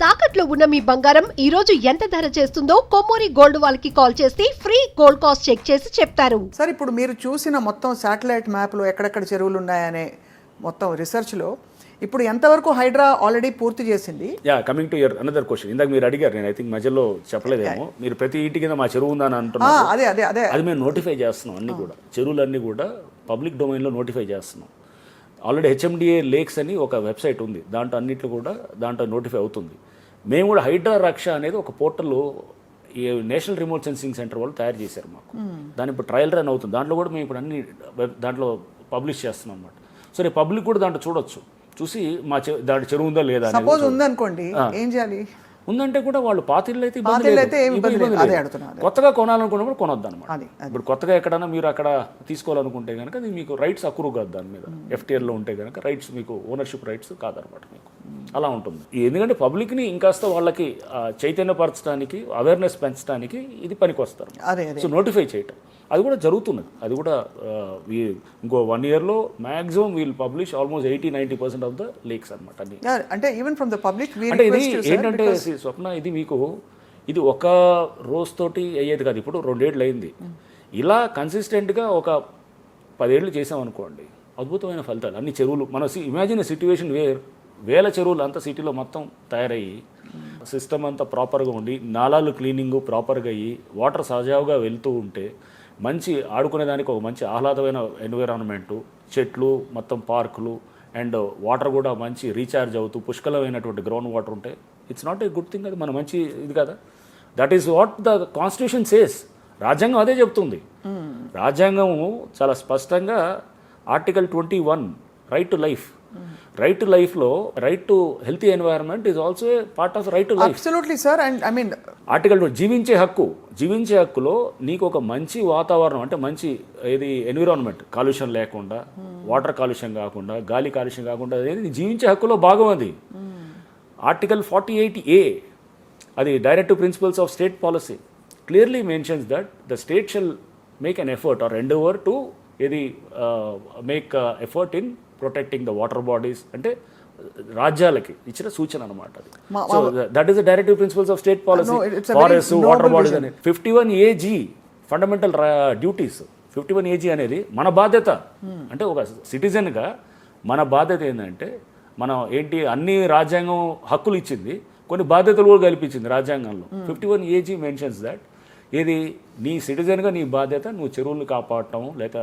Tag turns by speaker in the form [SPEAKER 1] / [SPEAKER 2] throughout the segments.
[SPEAKER 1] తాకట్లో ఉన్న మీ బంగారం ఈ రోజు ఎంత ధర చేస్తుందో కొమ్మూరి గోల్డ్ వాళ్ళకి కాల్ చేసి ఫ్రీ గోల్డ్ కాస్ట్ చెక్ చేసి చెప్తారు.
[SPEAKER 2] సార్, ఇప్పుడు మీరు చూసిన మొత్తం శాటిలైట్ మ్యాప్లో ఎక్కడెక్కడ చెరువులు ఉన్నాయనే మొత్తం రీసెర్చ్లో ఇప్పుడు ఎంతవరకు హైడ్రా ఆల్రెడీ పూర్తి చేసింది?
[SPEAKER 3] Coming to your another question, ఇందాక మీరు అడిగారు, నేను ఐ థింక్ మధ్యలో చెప్పలేదేమో. మీరు ప్రతి ఇంటి కింద మా చెరువు ఉందని అంటున్నారు. అది మేము నోటిఫై చేస్తున్నాం. అన్ని కూడా చెరువులన్నీ కూడా పబ్లిక్ డొమైన్లో నోటిఫై చేస్తున్నాం. ఆల్రెడీ హెచ్ఎండిఏ లేక్స్ అని ఒక వెబ్సైట్ ఉంది, దాంట్లో అన్నింటిలో కూడా దాంట్లో నోటిఫై అవుతుంది. మేము కూడా హైడ్రా రక్ష అనేది ఒక పోర్టల్ ఈ నేషనల్ రిమోట్ సెన్సింగ్ సెంటర్ వాళ్ళు తయారు చేశారు మాకు. దాని ఇప్పుడు ట్రయల్ రన్ అవుతుంది. దాంట్లో కూడా మేము ఇప్పుడు అన్ని దాంట్లో పబ్లిష్ చేస్తున్నాం అన్నమాట. సో రేపు పబ్లిక్ కూడా దాంట్లో చూడొచ్చు, చూసి మా దాంట్లో చెరువు ఉందా లేదా.
[SPEAKER 2] సపోజ్ ఉందనుకోండి, ఏం చేయాలి?
[SPEAKER 3] ఉందంటే కూడా వాళ్ళు పాతిళ్ళు అయితే కొత్తగా కొనాలనుకున్నప్పుడు కొనొద్దు అనమాట. ఇప్పుడు కొత్తగా ఎక్కడైనా మీరు అక్కడ తీసుకోవాలనుకుంటే కనుక అది మీకు రైట్స్ అక్రూ కాదు, దాని మీద ఎఫ్టీఆర్లో ఉంటే కనుక రైట్స్ మీకు ఓనర్షిప్ రైట్స్ కాదనమాట మీకు. అలా ఉంటుంది. ఎందుకంటే పబ్లిక్ని ఇంకాస్త వాళ్ళకి చైతన్యపరచడానికి, అవేర్నెస్ పెంచడానికి ఇది పనికొస్తారు. సో నోటిఫై చేయటం అది కూడా జరుగుతున్నది. అది కూడా ఇంకో 1 yearలో maximum will publish almost 80-90% of the lakes అనమాట.
[SPEAKER 2] అంటే ఈవెన్ ఫ్రమ్ ద పబ్లిక్
[SPEAKER 3] అంటే ఇది ఏంటంటే స్వప్న, ఇది మీకు ఇది ఒక రోజుతోటి అయ్యేది కాదు. ఇప్పుడు 2 ఏళ్ళు అయింది. ఇలా కన్సిస్టెంట్గా ఒక 10 ఏళ్ళు చేసామనుకోండి, అద్భుతమైన ఫలితాలు. అన్ని చెరువులు మన ఇమాజిన్ సిట్యుయేషన్ వేల చెరువులు అంతా సిటీలో మొత్తం తయారయ్యి సిస్టమ్ అంతా ప్రాపర్గా ఉండి నాలాలు క్లీనింగ్ ప్రాపర్గా అయ్యి వాటర్ సజావుగా వెళ్తూ ఉంటే మంచి ఆడుకునేదానికి ఒక మంచి ఆహ్లాదమైన ఎన్విరాన్మెంటు, చెట్లు, మొత్తం పార్కులు అండ్ వాటర్ కూడా మంచి రీఛార్జ్ అవుతూ పుష్కలమైనటువంటి గ్రౌండ్ వాటర్ ఉంటే it's not a good thing. అది మన మంచి ఇది కదా. That is what the constitution says. రాజ్యాంగం అదే చెప్తుంది. రాజ్యాంగము చాలా స్పష్టంగా article 21 right to life. Right to లైఫ్లో right to healthy environment is also a part of right to life.
[SPEAKER 2] Absolutely sir. And I mean
[SPEAKER 3] article 2 జీవించే హక్కు. జీవించే హక్కులో నీకు ఒక మంచి వాతావరణం, అంటే మంచి ఏది ఎన్విరాన్మెంట్, కాలుష్యం లేకుండా, వాటర్ కాలుష్యం కాకుండా, గాలి కాలుష్యం కాకుండా, అనేది జీవించే హక్కులో భాగం. అది ఆర్టికల్ 48A, అది directive principles of state policy clearly mentions that the state shall make an effort or endeavour to ఏది make effort in protecting the water bodies. అంటే రాజ్యాలకి ఇచ్చిన సూచన అనమాట అది. So that is the directive principles of state policy, forest, water bodies అని. 51AG fundamental duties. 51AG అనేది మన బాధ్యత. అంటే ఒక సిటిజన్గా మన బాధ్యత ఏంటంటే, మనం ఏంటి అన్ని రాజ్యాంగం హక్కులు ఇచ్చింది, కొన్ని బాధ్యతలు కూడా కల్పించింది రాజ్యాంగంలో. 51AG మెన్షన్స్ దట్ ఏది నీ సిటిజన్గా నీ బాధ్యత, నువ్వు చెరువులు కాపాడటం, లేక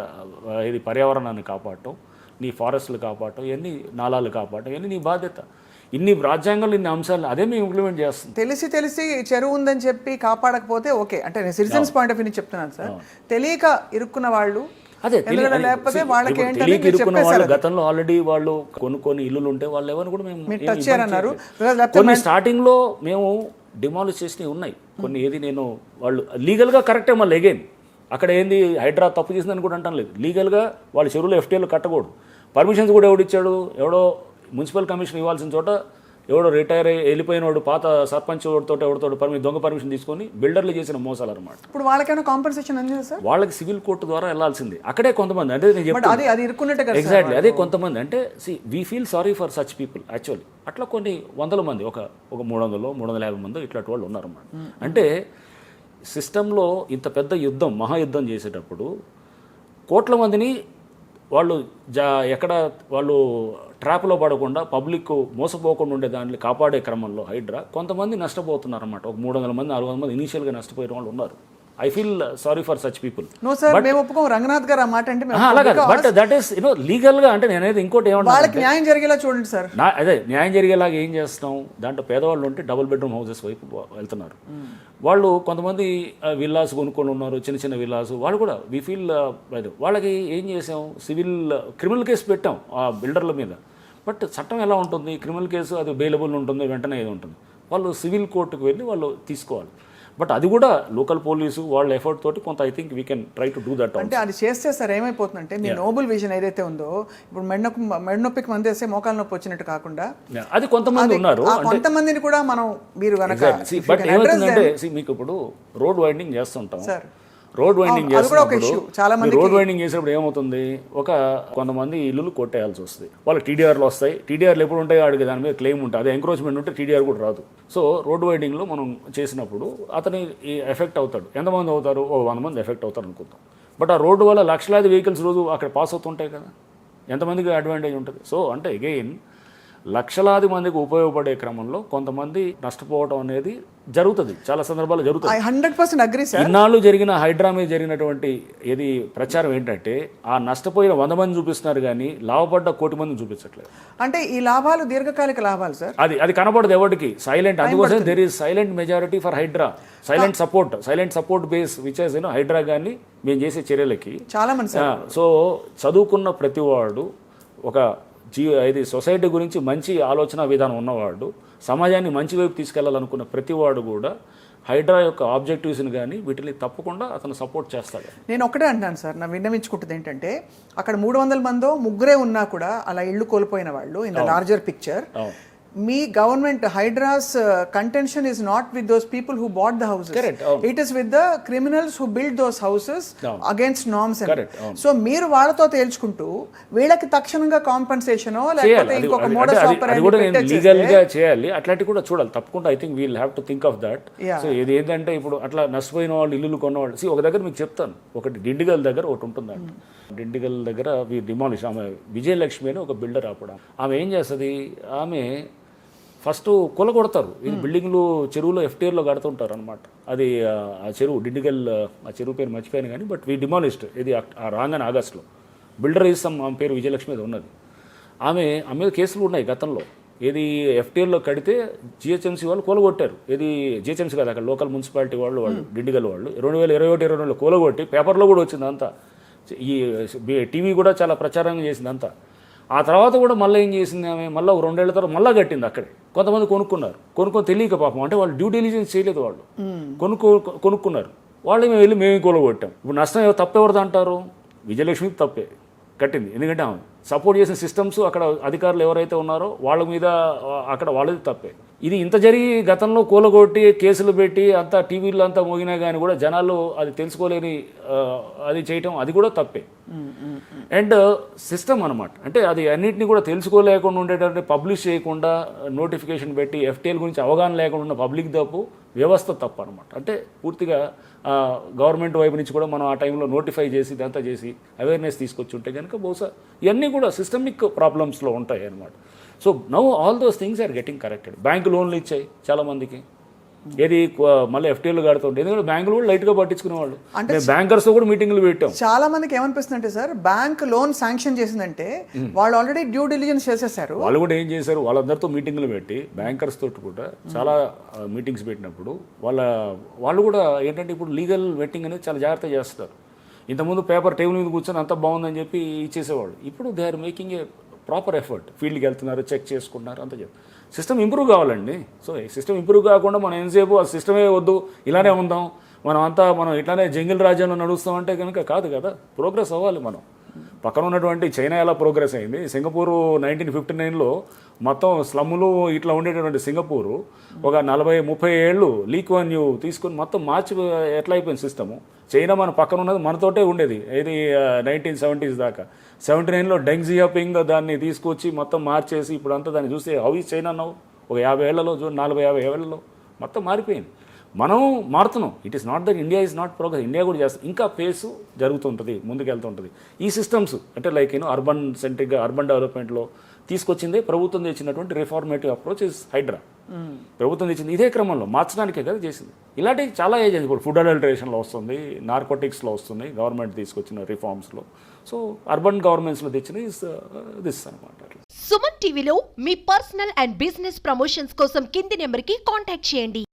[SPEAKER 3] ఇది పర్యావరణాన్ని కాపాడటం, నీ ఫారెస్ట్లు కాపాడటం, ఇవన్నీ నాలాలు కాపాడటం, ఇవన్నీ నీ బాధ్యత. ఇన్ని రాజ్యాంగాలు, ఇన్ని అంశాలు అదే మేము ఇంప్లిమెంట్ చేస్తాం.
[SPEAKER 2] తెలిసి చెరువు ఉందని చెప్పి కాపాడకపోతే ఓకే, అంటే నేను సిటిజన్స్ పాయింట్ ఆఫ్ వ్యూ నుంచి చెప్తున్నాను సార్. తెలియక ఇరుక్కున్న వాళ్ళు,
[SPEAKER 3] అదే
[SPEAKER 2] లేకపోతే వాళ్ళకి
[SPEAKER 3] ఇరుక్కున్న వాళ్ళు గతంలో ఆల్రెడీ వాళ్ళు కొన్ని ఇల్లులు ఉంటే వాళ్ళు ఎవరు కూడా మేము కొన్ని స్టార్టింగ్లో మేము డిమాలిష్ చేసినవి ఉన్నాయి కొన్ని. ఏది నేను వాళ్ళు లీగల్గా కరెక్టే. మళ్ళీ అగైన్ అక్కడ ఏంది హైడ్రా తప్పు చేసిందని కూడా అంటాను లేదు. లీగల్గా వాళ్ళు చెరువులో ఎఫ్టీఎల్ కట్టకూడదు. పర్మిషన్స్ కూడా ఎవడిచ్చాడు? ఎవడో మున్సిపల్ కమిషన్ ఇవ్వాల్సిన చోట ఎవడో రిటైర్ అయ్యి వెళ్ళిపోయినోడు, పాత సర్పంచ్ ఎవరితో దొంగ పర్మిషన్ తీసుకొని బిల్డర్లు చేసిన మోసాలు అనమాట.
[SPEAKER 2] ఇప్పుడు వాళ్ళకైనా కాంపెన్సేషన్ అందింది సార్?
[SPEAKER 3] వాళ్ళకి సివిల్ కోర్టు ద్వారా వెళ్ళాల్సింది. అక్కడే కొంతమంది, అంటే నేను చెప్తాను ఎగ్జాక్ట్లీ అదే, కొంతమంది అంటే we feel sorry for such people actually. అట్లా కొన్ని వందల మంది, ఒక 300-350 మంది ఇట్లాంటి వాళ్ళు ఉన్నారన్నమాట. అంటే సిస్టంలో ఇంత పెద్ద యుద్ధం, మహాయుద్ధం చేసేటప్పుడు కోట్ల మందిని వాళ్ళు ఎక్కడ వాళ్ళు ట్రాప్లో పడకుండా, పబ్లిక్ మోసపోకుండా ఉండే దాన్ని కాపాడే క్రమంలో హైడ్రా కొంతమంది నష్టపోతున్నారు అన్నమాట. ఒక 300 మంది 400 మంది ఇనీషియల్గా నష్టపోయిన వాళ్ళు ఉన్నారు. I feel sorry for such people.
[SPEAKER 2] No sir, మేము ఒప్పుకోం. రంగనాథ్ గారు ఆ మాట అంటే
[SPEAKER 3] అలాగే, బట్ దట్ ఈస్ లీగల్గా. అంటే నేనైతే ఇంకోటి ఏమన్నా,
[SPEAKER 2] వాళ్ళకి న్యాయం జరిగేలా చూడండి సార్.
[SPEAKER 3] అదే న్యాయం జరిగేలాగా ఏం చేస్తాం? దాంట్లో పేదవాళ్ళు ఉంటే డబుల్ బెడ్రూమ్ హౌసెస్ వైపు వెళ్తున్నారు. వాళ్ళు కొంతమంది విల్లాస్ కొనుక్కొని ఉన్నారు, చిన్న చిన్న విల్లాస్. వాళ్ళు కూడా వీ ఫీల్ వాళ్ళకి ఏం చేసాం, క్రిమినల్ కేసు పెట్టాం ఆ బిల్డర్ల మీద. బట్ చట్టం ఎలా ఉంటుంది? క్రిమినల్ కేసు అది బెయిలబుల్ ఉంటుంది, వెంటనే ఏది ఉంటుంది. వాళ్ళు సివిల్ కోర్టుకు వెళ్ళి వాళ్ళు తీసుకోవాలి. బట్ అది కూడా లోకల్ పోలీసు వాళ్ళ ఎఫర్ట్ తోటి కొంత I think we can try to do that.
[SPEAKER 2] అంటే అది చేస్తే సార్ ఏమైపోతుందంటే, మీ నోబుల్ విజన్ ఏదైతే ఉందో, ఇప్పుడు మెడనొప్పికి మంది వేస్తే మోకాల నొప్పి వచ్చినట్టు కాకుండా
[SPEAKER 3] అది కొంతమంది ఉన్నారు.
[SPEAKER 2] కొంతమందిని కూడా మనం మీరు కనుక
[SPEAKER 3] బట్ ఏమవుతుందంటే మీకు ఇప్పుడు రోడ్ వైండింగ్ చేస్తుంటాం. రోడ్ వైండింగ్
[SPEAKER 2] అది కూడా ఒక
[SPEAKER 3] చేసినప్పుడు
[SPEAKER 2] issue. చాలా మందికి
[SPEAKER 3] రోడ్ వైండింగ్ చేసినప్పుడు ఏమవుతుంది, కొంతమంది ఇల్లులు కొట్టేయాల్సి వస్తుంది, వాళ్ళకి టీడీఆర్లు వస్తాయి. టీడీఆర్లు ఎప్పుడు ఉంటాయి వాడికి దాని మీద క్లెయిమ్ ఉంటుంది, అదే ఎంక్రోచ్మెంట్ ఉంటే టీడీఆర్ కూడా రాదు. సో రోడ్ వైండింగ్లో మనం చేసినప్పుడు అతని ఎఫెక్ట్ అవుతాడు. ఎంతమంది అవుతారు, 100 మంది ఎఫెక్ట్ అవుతారు అనుకుంటాం. బట్ ఆ రోడ్డు వల్ల లక్షలాది వెహికల్స్ రోజు అక్కడ పాస్ అవుతుంటాయి కదా, ఎంతమందికి అడ్వాంటేజ్ ఉంటుంది. సో అంటే అగైన్ లక్షలాది మందికి ఉపయోగపడే క్రమంలో కొంతమంది నష్టపోవడం అనేది జరుగుతుంది, చాలా సందర్భాలు జరుగుతుంది.
[SPEAKER 2] 100% అగ్రీ సార్.
[SPEAKER 3] ఇన్నాళ్ళు జరిగిన హైడ్రా మీద జరిగినటువంటి ఏది ప్రచారం ఏంటంటే ఆ నష్టపోయిన 100 మంది చూపిస్తున్నారు కానీ లాభపడ్డ 1 కోటి మందిని చూపించట్లేదు.
[SPEAKER 2] అంటే ఈ లాభాలు దీర్ఘకాలిక లాభాలు సార్,
[SPEAKER 3] అది కనపడదు ఎవరికి, సైలెంట్. అందుకోసం there is silent majority for HYDRAA, silent support base which has HYDRAA కానీ మేము చేసే చర్యలకి
[SPEAKER 2] చాలా మంది సార్.
[SPEAKER 3] సో చదువుకున్న ప్రతివాడు, ఒక ఇది సొసైటీ గురించి మంచి ఆలోచన విధానం ఉన్నవాడు, సమాజాన్ని మంచి వైపు తీసుకెళ్లాలనుకున్న ప్రతివాడు కూడా హైడ్రా యొక్క ఆబ్జెక్టివ్స్ని కానీ వీటిని తప్పకుండా అతను సపోర్ట్ చేస్తాడు.
[SPEAKER 2] నేను ఒకటే అంటాను సార్, నా విన్నవించుకుంటుంది ఏంటంటే అక్కడ 300 మందో ముగ్గురే ఉన్నా కూడా అలా ఇళ్ళు కోల్పోయిన వాళ్ళు in the larger picture, me government హైడ్రాస్ contention is not with those people who bought the houses, it is with the criminals who build those houses against norms. So మీరు వాళ్ళతో తేల్చుకుంటూ వీళ్ళకి తక్షణంగా కాంపెన్సేషన్ లేకపోతే ఇంకొక మోడస్ ఆపరేండి
[SPEAKER 3] లీగల్ గా చేయాలి, అట్లాంటి కూడా చూడాలి తప్పకుండా. I think we'll have to think of that. So ఇది ఏంటంటే ఇప్పుడు అట్లా నష్టపోయిన వాళ్ళు, ఇల్లు కొన్నవాళ్ళు, ఒక దగ్గర మీకు చెప్తాను, ఒకటి డిండిగల్ దగ్గర ఒకటి ఉంటుందంట. డిండిగల్ దగ్గర డిమాలిష్, ఆమె విజయలక్ష్మి అని ఒక బిల్డర్ ఆపడం. ఆమె ఏం చేస్తుంది, ఆమె ఫస్ట్ కొడతారు. ఇది బిల్డింగ్లు చెరువులో FTRలో కడుతుంటారు అనమాట. అది ఆ చెరువు డిండిగల్, ఆ చెరువు పేరు మర్చిపోయాను కానీ, బట్ డిమాలిష్డ్. ఇది రాగానే ఆగస్టులో. బిల్డర్ ఆమె పేరు విజయలక్ష్మి మీద ఉన్నది. ఆమె మీద కేసులు ఉన్నాయి గతంలో. ఏది FTRలో కడితే GHMC వాళ్ళు కూలగొట్టారు. ఏది GHMC కాదు, అక్కడ లోకల్ మున్సిపాలిటీ వాళ్ళు డిండిగల్ వాళ్ళు 2021-22లో కూలగొట్టి పేపర్లో కూడా వచ్చింది అంతా. ఈ టీవీ కూడా చాలా ప్రచారం చేసింది అంతా. ఆ తర్వాత కూడా మళ్ళీ ఏం చేసింది ఆమె, మళ్ళీ 2 ఏళ్ల తర్వాత మళ్ళీ కట్టింది అక్కడే. కొంతమంది కొనుక్కొని తెలియక పాపం, అంటే వాళ్ళు డ్యూ డిలిజెన్స్ చేయలేదు, వాళ్ళు కొనుక్కున్నారు. వాళ్ళు మేము కూలగొట్టాం. ఇప్పుడు నష్టం తప్పెవరిది అంటారు, విజయలక్ష్మి తప్పే కట్టింది. ఎందుకంటే ఆమె సపోర్ట్ చేసిన సిస్టమ్స్ అక్కడ అధికారులు ఎవరైతే ఉన్నారో వాళ్ళ మీద అక్కడ వాళ్ళది తప్పే. ఇది ఇంత జరిగి గతంలో కూలగొట్టి కేసులు పెట్టి అంతా టీవీలో అంతా మోగినా కానీ కూడా జనాలు అది తెలుసుకోలేని అది చేయటం, అది కూడా తప్పే. అండ్ సిస్టమ్ అనమాట, అంటే అది అన్నింటినీ కూడా తెలుసుకోలేకుండా ఉండేటట్టు పబ్లిష్ చేయకుండా నోటిఫికేషన్ పెట్టి FTL గురించి అవగాహన లేకుండా ఉన్న పబ్లిక్ తప్పు, వ్యవస్థ తప్పు అనమాట. అంటే పూర్తిగా గవర్నమెంట్ వైపు నుంచి కూడా మనం ఆ టైంలో నోటిఫై చేసి ఇదంతా చేసి అవేర్నెస్ తీసుకొచ్చి ఉంటే కనుక బహుశా ఇవన్నీ కూడా సిస్టమిక్ ప్రాబ్లమ్స్లో ఉంటాయి అనమాట. So now all those things are getting corrected. Bank లోన్లు ఇచ్చాయి చాలామందికి, ఏది మళ్ళీ FTL కడుతుంటే, ఎందుకంటే బ్యాంకులు కూడా లైట్గా పట్టించుకునేవాళ్ళు. అంటే బ్యాంకర్స్తో కూడా మీటింగ్లు పెట్టాం.
[SPEAKER 2] చాలా మందికి ఏమనిపిస్తుందంటే సార్, బ్యాంక్ లోన్ శాంక్షన్ చేసిందంటే వాళ్ళు ఆల్రెడీ డ్యూ డిలిజెన్స్ చేసేసారు.
[SPEAKER 3] వాళ్ళు కూడా ఏం చేశారు, వాళ్ళందరితో మీటింగ్లు పెట్టి బ్యాంకర్స్ తోటి కూడా చాలా మీటింగ్స్ పెట్టినప్పుడు వాళ్ళు కూడా ఏంటంటే ఇప్పుడు లీగల్ వెట్టింగ్ అనేది చాలా జాగ్రత్త చేస్తారు. ఇంతకుముందు పేపర్ టేబుల్ మీద కూర్చొని అంతా బాగుందని చెప్పి ఇచ్చేసేవాళ్ళు. ఇప్పుడు they are making a proper effort, ఫీల్డ్కి వెళ్తున్నారు, చెక్ చేసుకుంటున్నారు, అంతా చెప్పి సిస్టమ్ ఇంప్రూవ్ కావాలండి. సో ఈ సిస్టమ్ ఇంప్రూవ్ కాకుండా మనం ఎంతసేపు ఆ సిస్టమే వద్దు ఇలానే ఉందాం, మనం ఇట్లానే జంగిల్ రాజ్యంలో నడుస్తామంటే కనుక కాదు కదా. ప్రోగ్రెస్ అవ్వాలి. మనం పక్కన ఉన్నటువంటి చైనా ఎలా ప్రోగ్రెస్ అయింది, సింగపూరు 1959లో మొత్తం స్లమ్ములు ఇట్లా ఉండేటటువంటి సింగపూరు ఒక 40-30 ఏళ్ళు లీ కువాన్ యూ తీసుకొని మొత్తం మార్చి ఎట్లా అయిపోయింది సిస్టము. చైనా మన పక్కన ఉన్నది మనతోటే ఉండేది, ఇది 1970s దాకా. 79లో డెంగ్ జియాపింగ్ దాన్ని తీసుకొచ్చి మొత్తం మార్చేసి ఇప్పుడు అంతా దాన్ని చూస్తే హౌ ఈజ్ చైనా నౌ, ఒక 50 ఏళ్లలో 40-50 ఏళ్లలో మొత్తం మారిపోయింది. మనం మారుతున్నాం. It is not that India is not progress, India కూడా చేస్తుంది, ఇంకా పేసు జరుగుతుంటుంది, ముందుకెళ్తుంటుంది. ఈ సిస్టమ్స్ అంటే లైక్ అర్బన్ సెంట్రిక్గా అర్బన్ డెవలప్మెంట్లో తీసుకొచ్చిందే ప్రభుత్వం తెచ్చినటువంటి రిఫార్మేటివ్ అప్రోచ్ ఇస్ హైడ్రా. ప్రభుత్వం తెచ్చింది ఇదే క్రమంలో మార్చడానికే కదా చేసింది. ఇలాంటివి చాలా ఏజెన్సీ ఇప్పుడు ఫుడ్ అడల్టరేషన్లో వస్తుంది, నార్కోటిక్స్లో వస్తుంది, గవర్నమెంట్ తీసుకొచ్చిన రిఫార్మ్స్లో. సో అర్బన్ గవర్నమెంట్స్లో తెచ్చిన దిస్ అనమాట.
[SPEAKER 1] సుమన్ టీవీలో మీ పర్సనల్ అండ్ బిజినెస్ ప్రమోషన్స్ కోసం కింది నెంబర్కి కాంటాక్ట్ చేయండి.